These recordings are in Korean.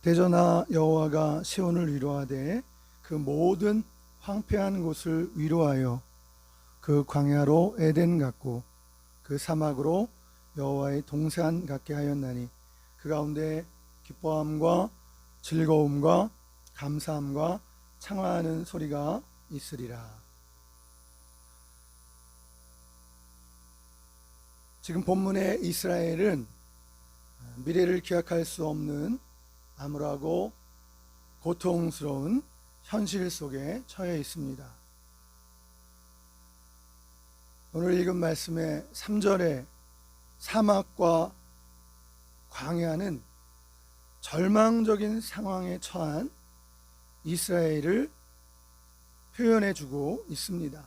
대전하 여호와가 시온을 위로하되 그 모든 황폐한 곳을 위로하여 그 광야로 에덴 같고 그 사막으로 여호와의 동산 같게 하였나니 그 가운데 기뻐함과 즐거움과 감사함과 창화하는 소리가 있으리라. 지금 본문의 이스라엘은 미래를 기약할 수 없는 암울하고 고통스러운 현실 속에 처해 있습니다. 오늘 읽은 말씀의 3절의 사막과 광야는 절망적인 상황에 처한 이스라엘을 표현해 주고 있습니다.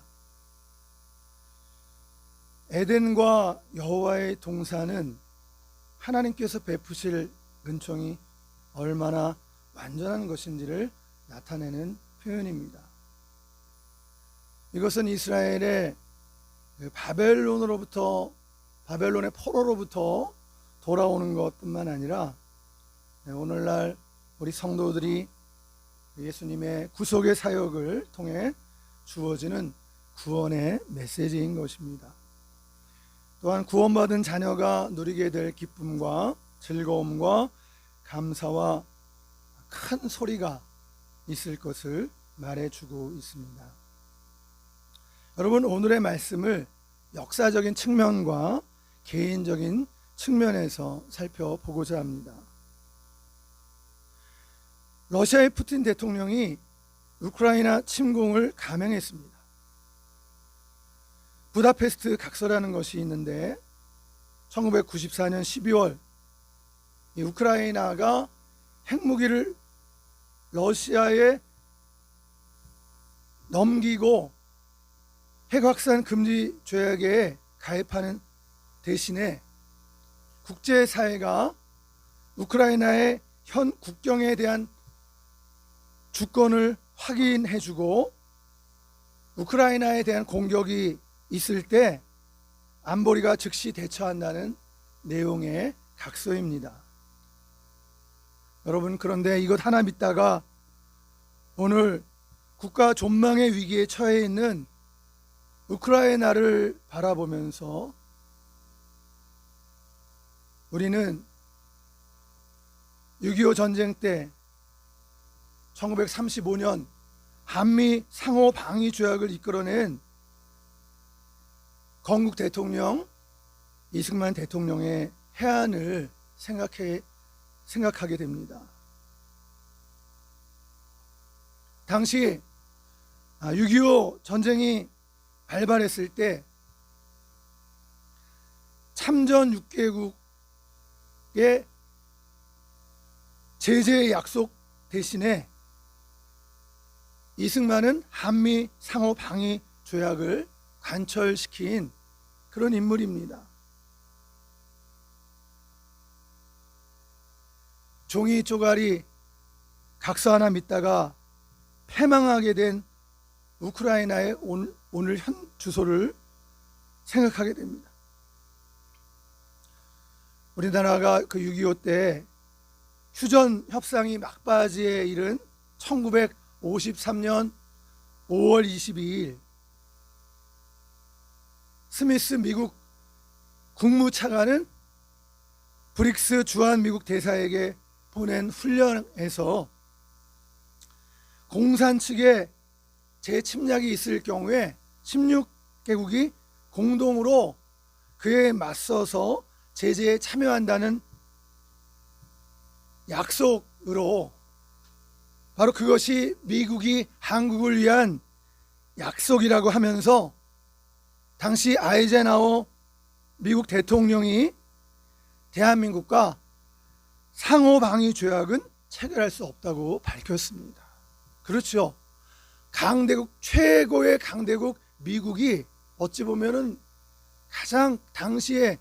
에덴과 여호와의 동산은 하나님께서 베푸실 은총이 얼마나 완전한 것인지를 나타내는 표현입니다. 이것은 이스라엘의 바벨론의 포로로부터 돌아오는 것뿐만 아니라 오늘날 우리 성도들이 예수님의 구속의 사역을 통해 주어지는 구원의 메시지인 것입니다. 또한 구원받은 자녀가 누리게 될 기쁨과 즐거움과 감사와 큰 소리가 있을 것을 말해주고 있습니다. 여러분, 오늘의 말씀을 역사적인 측면과 개인적인 측면에서 살펴보고자 합니다. 러시아의 푸틴 대통령이 우크라이나 침공을 감행했습니다. 부다페스트 각서라는 것이 있는데 1994년 12월 이 우크라이나가 핵무기를 러시아에 넘기고 핵확산 금지 조약에 가입하는 대신에 국제사회가 우크라이나의 현 국경에 대한 주권을 확인해주고 우크라이나에 대한 공격이 있을 때 안보리가 즉시 대처한다는 내용의 각서입니다. 여러분, 그런데 이것 하나 믿다가 오늘 국가 존망의 위기에 처해 있는 우크라이나를 바라보면서 우리는 6.25 전쟁 때 1935년 한미 상호 방위 조약을 이끌어낸 건국 대통령 이승만 대통령의 해안을 생각하게 됩니다. 당시 6.25 전쟁이 발발했을 때 참전 6개국의 제재 약속 대신에 이승만은 한미 상호 방위 조약을 관철시킨 그런 인물입니다. 종이 쪼가리 각서 하나 믿다가 패망하게 된 우크라이나의 오늘 현 주소를 생각하게 됩니다. 우리나라가 그 6.25 때 휴전 협상이 막바지에 이른 1953년 5월 22일 스미스 미국 국무차관은 브릭스 주한 미국 대사에게 보낸 훈련에서 공산 측에 재침략이 있을 경우에 16개국이 공동으로 그에 맞서서 제재에 참여한다는 약속으로 바로 그것이 미국이 한국을 위한 약속이라고 하면서 당시 아이젠하워 미국 대통령이 대한민국과 상호방위 조약은 체결할 수 없다고 밝혔습니다. 그렇죠. 강대국, 최고의 강대국 미국이 어찌 보면은 가장 당시에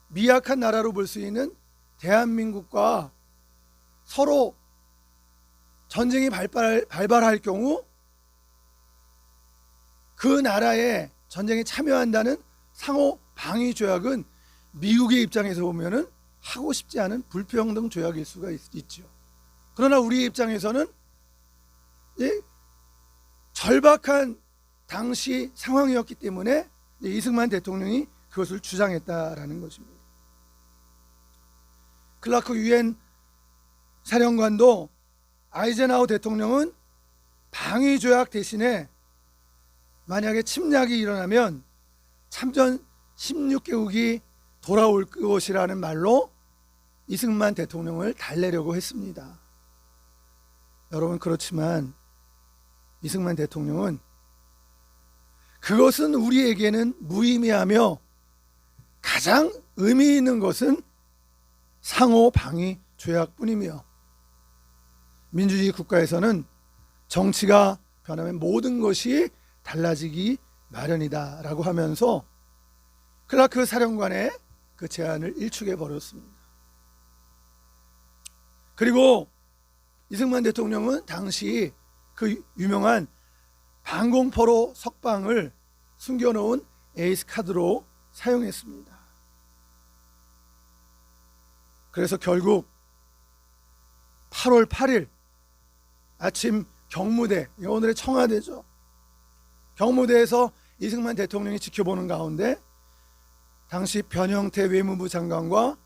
미약한 나라로 볼 수 있는 대한민국과 서로 전쟁이 발발할 경우 그 나라에 전쟁에 참여한다는 상호 방위 조약은 미국의 입장에서 보면은 하고 싶지 않은 불평등 조약일 수가 있죠. 그러나 우리 입장에서는 이 절박한 당시 상황이었기 때문에 이승만 대통령이 그것을 주장했다라는 것입니다. 클라크 유엔 사령관도 아이젠하워 대통령은 방위 조약 대신에 만약에 침략이 일어나면 참전 16개국이 돌아올 것이라는 말로 이승만 대통령을 달래려고 했습니다. 여러분, 그렇지만 이승만 대통령은 그것은 우리에게는 무의미하며 가장 의미 있는 것은 상호 방위 조약뿐이며 민주주의 국가에서는 정치가 변하면 모든 것이 달라지기 마련이다 라고 하면서 클라크 사령관의 그 제안을 일축해 버렸습니다. 그리고 이승만 대통령은 당시 그 유명한 방공포로 석방을 숨겨놓은 에이스 카드로 사용했습니다. 그래서 결국 8월 8일 아침 경무대, 오늘의 청와대죠. 경무대에서 이승만 대통령이 지켜보는 가운데 당시 변형태 외무부 장관과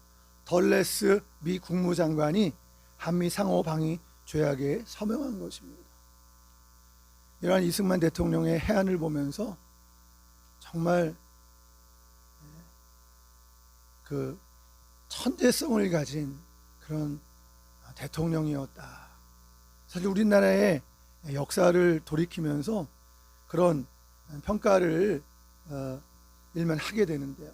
덜레스 미 국무장관이 한미 상호 방위 조약에 서명한 것입니다. 이러한 이승만 대통령의 해안을 보면서 정말 그 천재성을 가진 그런 대통령이었다. 사실 우리나라의 역사를 돌이키면서 그런 평가를 일면 하게 되는데요.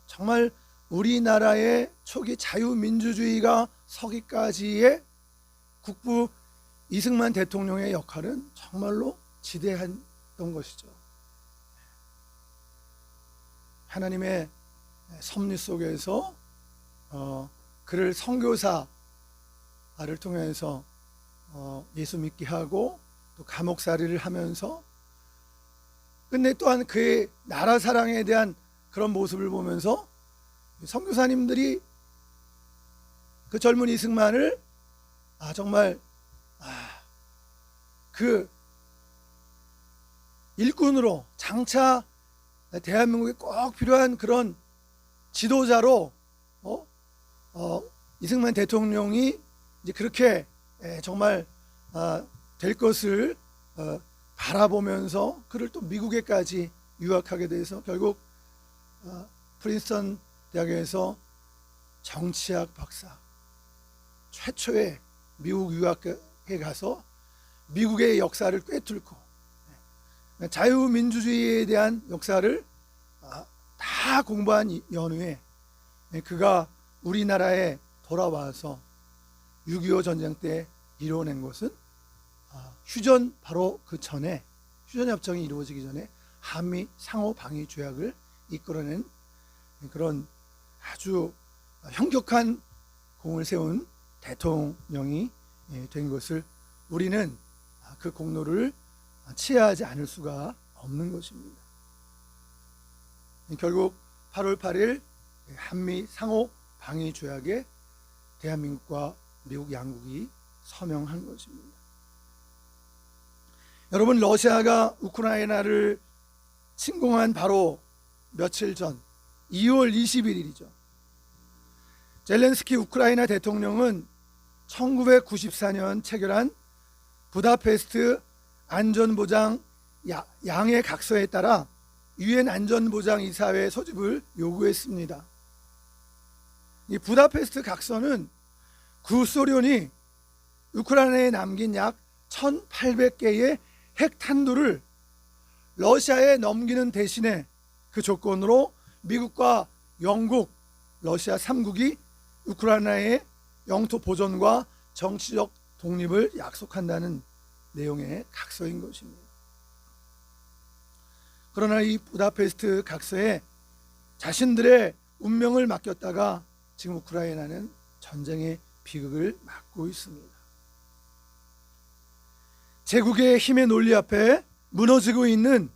정말 우리나라의 초기 자유민주주의가 서기까지의 국부 이승만 대통령의 역할은 정말로 지대했던 것이죠. 하나님의 섭리 속에서 그를 선교사를 통해서 예수 믿게 하고 또 감옥살이를 하면서 끝내 또한 그의 나라 사랑에 대한 그런 모습을 보면서 선교사님들이 그 젊은 이승만을 정말 그 일꾼으로 장차 대한민국에 꼭 필요한 그런 지도자로 이승만 대통령이 이제 그렇게 정말 될 것을 바라보면서 그를 또 미국에까지 유학하게 돼서 결국 프린스턴 대학에서 정치학 박사, 최초의 미국 유학에 가서 미국의 역사를 꿰뚫고 자유민주주의에 대한 역사를 다 공부한 연후에 그가 우리나라에 돌아와서 6.25 전쟁 때 이뤄낸 것은 휴전 바로 그 전에 휴전협정이 이루어지기 전에 한미 상호 방위 조약을 이끌어낸 그런 아주 형격한 공을 세운 대통령이 된 것을 우리는 그 공로를 치하하지 않을 수가 없는 것입니다. 결국 8월 8일 한미 상호 방위 조약에 대한민국과 미국 양국이 서명한 것입니다. 여러분, 러시아가 우크라이나를 침공한 바로 며칠 전 2월 21일이죠. 젤렌스키 우크라이나 대통령은 1994년 체결한 부다페스트 안전보장 양해 각서에 따라 유엔 안전보장이사회 소집을 요구했습니다. 이 부다페스트 각서는 구소련이 우크라이나에 남긴 약 1800개의 핵탄두를 러시아에 넘기는 대신에 그 조건으로 미국과 영국, 러시아 3국이 우크라이나의 영토 보존과 정치적 독립을 약속한다는 내용의 각서인 것입니다. 그러나 이 부다페스트 각서에 자신들의 운명을 맡겼다가 지금 우크라이나는 전쟁의 비극을 맞고 있습니다. 제국의 힘의 논리 앞에 무너지고 있는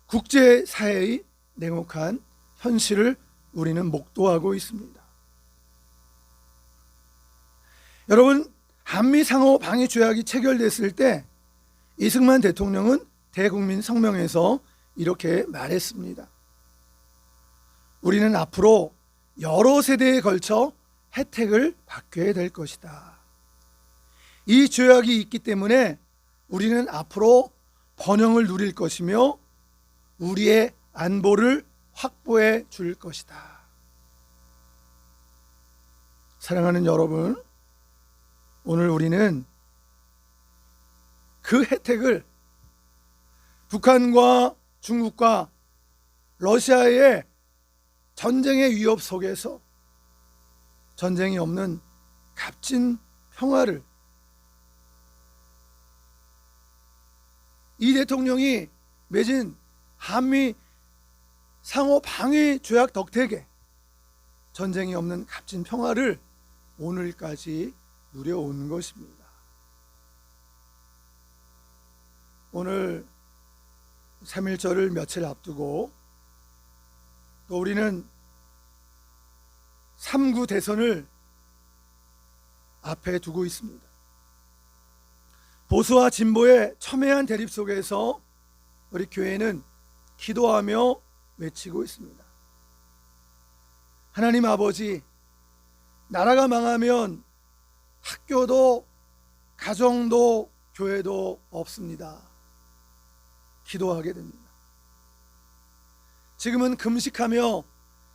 국제사회의 냉혹한 현실을 우리는 목도하고 있습니다. 여러분, 한미 상호 방위 조약이 체결됐을 때 이승만 대통령은 대국민 성명에서 이렇게 말했습니다. 우리는 앞으로 여러 세대에 걸쳐 혜택을 받게 될 것이다. 이 조약이 있기 때문에 우리는 앞으로 번영을 누릴 것이며 우리의 안보를 확보해 줄 것이다. 사랑하는 여러분, 오늘 우리는 그 혜택을 북한과 중국과 러시아의 전쟁의 위협 속에서 전쟁이 없는 값진 평화를 이 대통령이 맺은 한미 상호 방위 조약 덕택에 전쟁이 없는 값진 평화를 오늘까지 누려온 것입니다. 오늘 3.1절을 며칠 앞두고 또 우리는 3구 대선을 앞에 두고 있습니다. 보수와 진보의 첨예한 대립 속에서 우리 교회는 기도하며 외치고 있습니다. 하나님 아버지, 나라가 망하면 학교도 가정도 교회도 없습니다. 기도하게 됩니다. 지금은 금식하며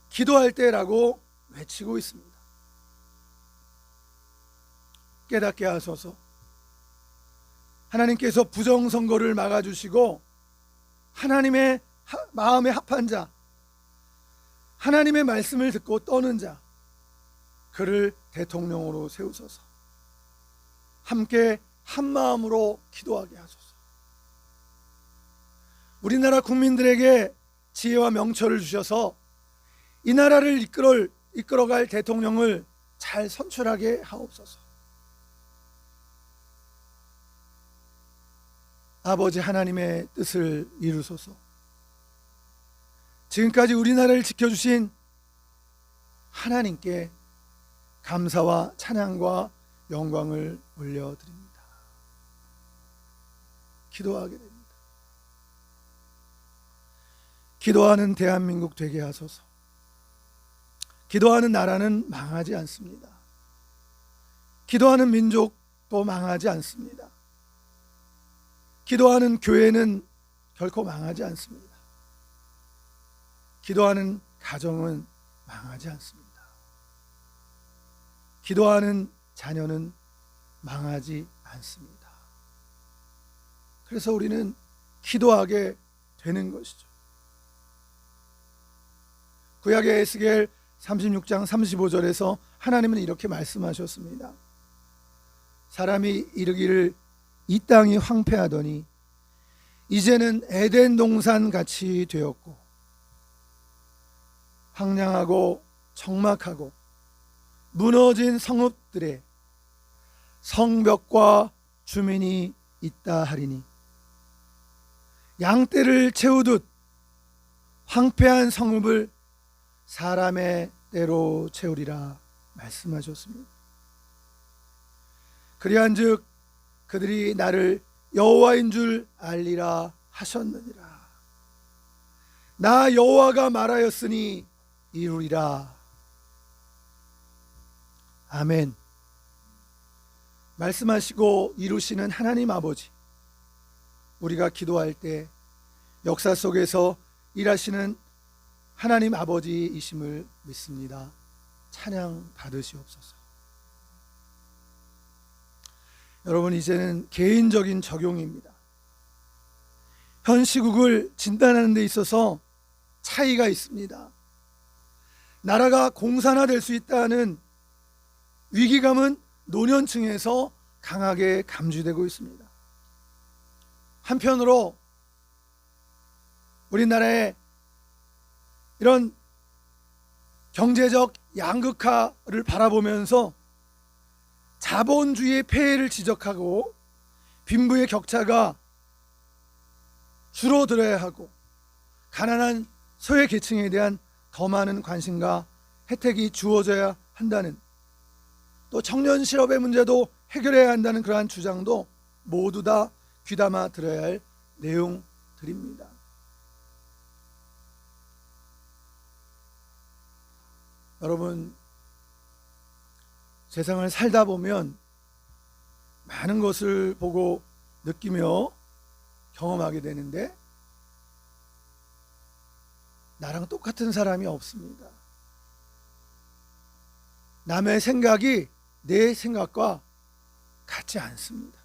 기도할 때라고 외치고 있습니다. 깨닫게 하소서. 하나님께서 부정선거를 막아주시고 하나님의 마음에 합한 자, 하나님의 말씀을 듣고 떠는 자, 그를 대통령으로 세우소서. 함께 한마음으로 기도하게 하소서. 우리나라 국민들에게 지혜와 명철을 주셔서 이 나라를 이끌어갈 대통령을 잘 선출하게 하옵소서. 아버지 하나님의 뜻을 이루소서. 지금까지 우리나라를 지켜주신 하나님께 감사와 찬양과 영광을 올려드립니다. 기도하게 됩니다. 기도하는 대한민국 되게 하소서. 기도하는 나라는 망하지 않습니다. 기도하는 민족도 망하지 않습니다. 기도하는 교회는 결코 망하지 않습니다. 기도하는 가정은 망하지 않습니다. 기도하는 자녀는 망하지 않습니다. 그래서 우리는 기도하게 되는 것이죠. 구약의 에스겔 36장 35절에서 하나님은 이렇게 말씀하셨습니다. 사람이 이르기를 이 땅이 황폐하더니 이제는 에덴 동산 같이 되었고 황량하고 적막하고 무너진 성읍들에 성벽과 주민이 있다 하리니 양떼를 채우듯 황폐한 성읍을 사람의 때로 채우리라 말씀하셨습니다. 그리한즉 그들이 나를 여호와인 줄 알리라 하셨느니라. 나 여호와가 말하였으니 이루리라. 아멘. 말씀하시고 이루시는 하나님 아버지, 우리가 기도할 때 역사 속에서 일하시는 하나님 아버지이심을 믿습니다. 찬양 받으시옵소서. 여러분, 이제는 개인적인 적용입니다. 현 시국을 진단하는 데 있어서 차이가 있습니다. 나라가 공산화될 수 있다는 위기감은 노년층에서 강하게 감지되고 있습니다. 한편으로 우리나라의 이런 경제적 양극화를 바라보면서 자본주의의 폐해를 지적하고 빈부의 격차가 줄어들어야 하고 가난한 소외 계층에 대한 더 많은 관심과 혜택이 주어져야 한다는, 또 청년 실업의 문제도 해결해야 한다는 그러한 주장도 모두 다 귀담아 들어야 할 내용들입니다. 여러분, 세상을 살다 보면 많은 것을 보고 느끼며 경험하게 되는데 나랑 똑같은 사람이 없습니다. 남의 생각이 내 생각과 같지 않습니다.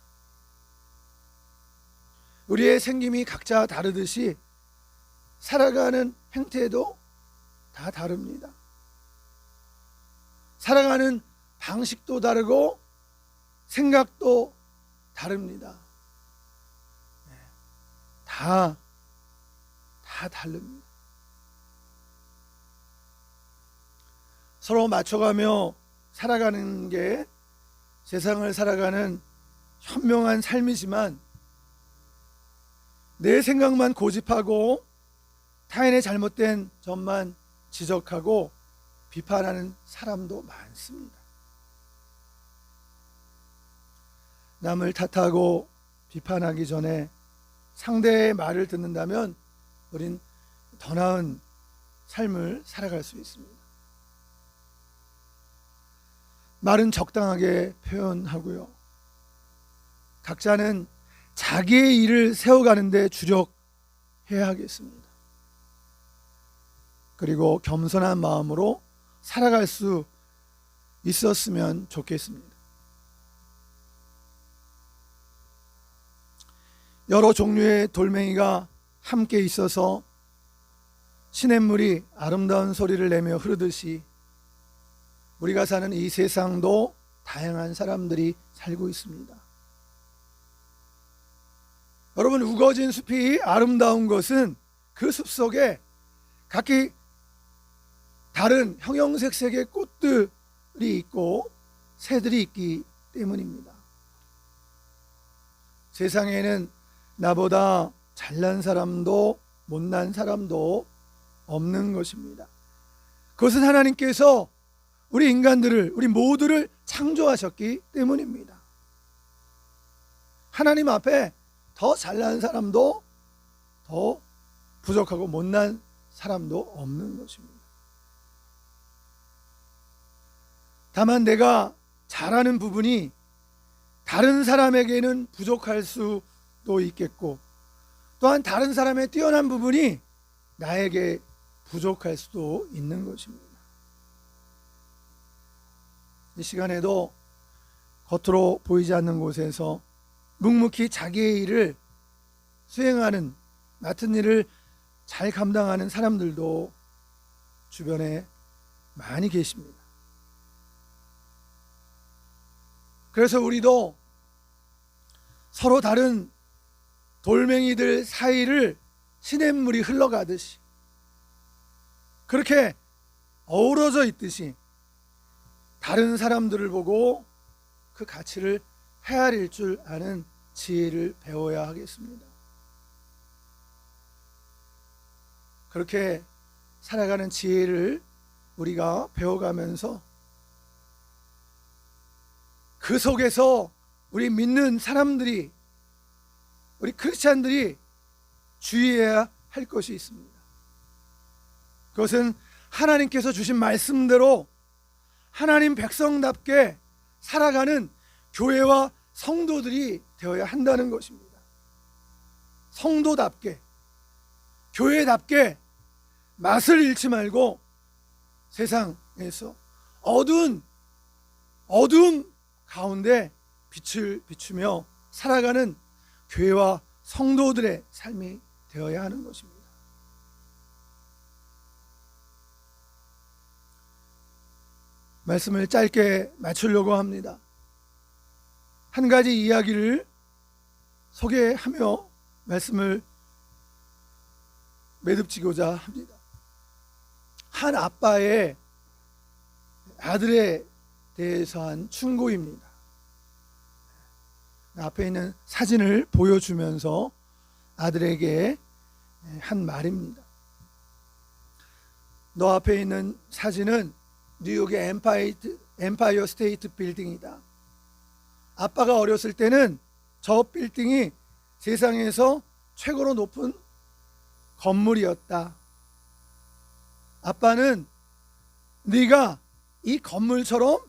우리의 생김이 각자 다르듯이 살아가는 행태도 다 다릅니다. 살아가는 방식도 다르고 생각도 다릅니다. 다 다릅니다. 서로 맞춰가며 살아가는 게 세상을 살아가는 현명한 삶이지만 내 생각만 고집하고 타인의 잘못된 점만 지적하고 비판하는 사람도 많습니다. 남을 탓하고 비판하기 전에 상대의 말을 듣는다면 우린 더 나은 삶을 살아갈 수 있습니다. 말은 적당하게 표현하고요. 각자는 자기의 일을 세워가는 데 주력해야 하겠습니다. 그리고 겸손한 마음으로 살아갈 수 있었으면 좋겠습니다. 여러 종류의 돌멩이가 함께 있어서 시냇물이 아름다운 소리를 내며 흐르듯이 우리가 사는 이 세상도 다양한 사람들이 살고 있습니다. 여러분, 우거진 숲이 아름다운 것은 그 숲 속에 각기 다른 형형색색의 꽃들이 있고 새들이 있기 때문입니다. 세상에는 나보다 잘난 사람도 못난 사람도 없는 것입니다. 그것은 하나님께서 우리 인간들을, 우리 모두를 창조하셨기 때문입니다. 하나님 앞에 더 잘난 사람도 더 부족하고 못난 사람도 없는 것입니다. 다만 내가 잘하는 부분이 다른 사람에게는 부족할 수도 있겠고, 또한 다른 사람의 뛰어난 부분이 나에게 부족할 수도 있는 것입니다. 이 시간에도 겉으로 보이지 않는 곳에서 묵묵히 자기의 일을 수행하는, 맡은 일을 잘 감당하는 사람들도 주변에 많이 계십니다. 그래서 우리도 서로 다른 돌멩이들 사이를 시냇물이 흘러가듯이 그렇게 어우러져 있듯이 다른 사람들을 보고 그 가치를 헤아릴 줄 아는 지혜를 배워야 하겠습니다. 그렇게 살아가는 지혜를 우리가 배워가면서 그 속에서 우리 믿는 사람들이, 우리 크리스찬들이 주의해야 할 것이 있습니다. 그것은 하나님께서 주신 말씀대로 하나님 백성답게 살아가는 교회와 성도들이 되어야 한다는 것입니다. 성도답게, 교회답게 맛을 잃지 말고 세상에서 어두운 가운데 빛을 비추며 살아가는 교회와 성도들의 삶이 되어야 하는 것입니다. 말씀을 짧게 마치려고 합니다. 한 가지 이야기를 소개하며 말씀을 매듭지고자 합니다. 한 아빠의 아들에 대해서 한 충고입니다. 앞에 있는 사진을 보여주면서 아들에게 한 말입니다. 너 앞에 있는 사진은 뉴욕의 엠파이어 스테이트 빌딩이다. 아빠가 어렸을 때는 저 빌딩이 세상에서 최고로 높은 건물이었다. 아빠는 네가 이 건물처럼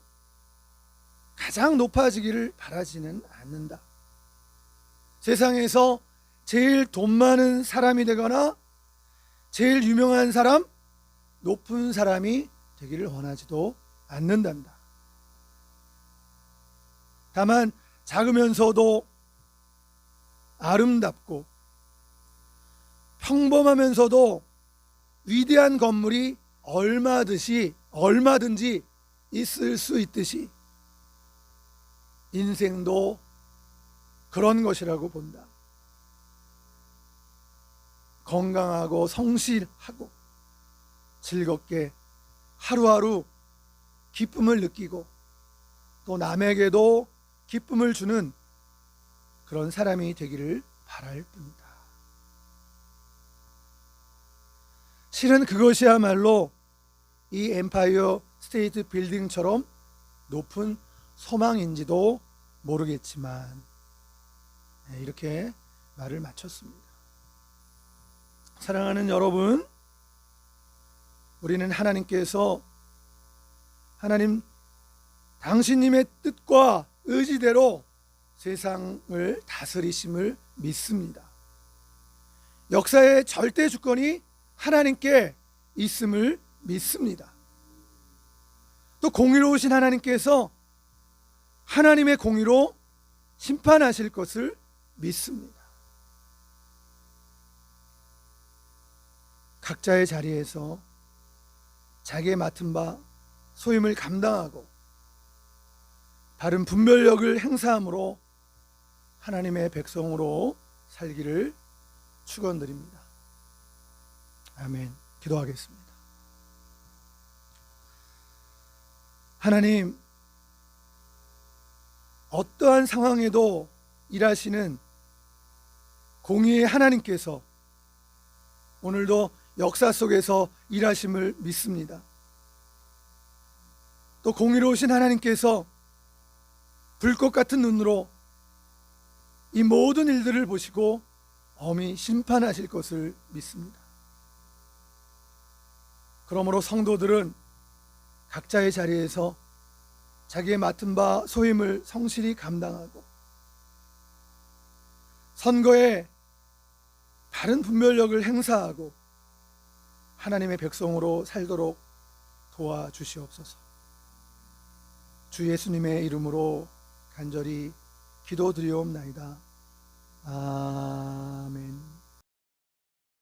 가장 높아지기를 바라지는 않는다. 세상에서 제일 돈 많은 사람이 되거나 제일 유명한 사람, 높은 사람이 되기를 원하지도 않는단다. 다만 작으면서도 아름답고 평범하면서도 위대한 건물이 얼마든지 있을 수 있듯이 인생도 그런 것이라고 본다. 건강하고 성실하고 즐겁게 하루하루 기쁨을 느끼고 또 남에게도 기쁨을 주는 그런 사람이 되기를 바랄 뿐이다. 실은 그것이야말로 이 엠파이어 스테이트 빌딩처럼 높은 소망인지도 모르겠지만 이렇게 말을 마쳤습니다. 사랑하는 여러분, 우리는 하나님께서 하나님 당신님의 뜻과 의지대로 세상을 다스리심을 믿습니다. 역사의 절대 주권이 하나님께 있음을 믿습니다. 또 공의로우신 하나님께서 하나님의 공의로 심판하실 것을 믿습니다. 각자의 자리에서 자기의 맡은 바 소임을 감당하고 바른 분별력을 행사함으로 하나님의 백성으로 살기를 축원드립니다. 아멘. 기도하겠습니다. 하나님, 어떠한 상황에도 일하시는 공의의 하나님께서 오늘도 역사 속에서 일하심을 믿습니다. 또 공의로우신 하나님께서 불꽃 같은 눈으로 이 모든 일들을 보시고 엄히 심판하실 것을 믿습니다. 그러므로 성도들은 각자의 자리에서 자기의 맡은 바 소임을 성실히 감당하고 선거에 바른 분별력을 행사하고 하나님의 백성으로 살도록 도와주시옵소서. 주 예수님의 이름으로 간절히 기도드리옵나이다. 아멘.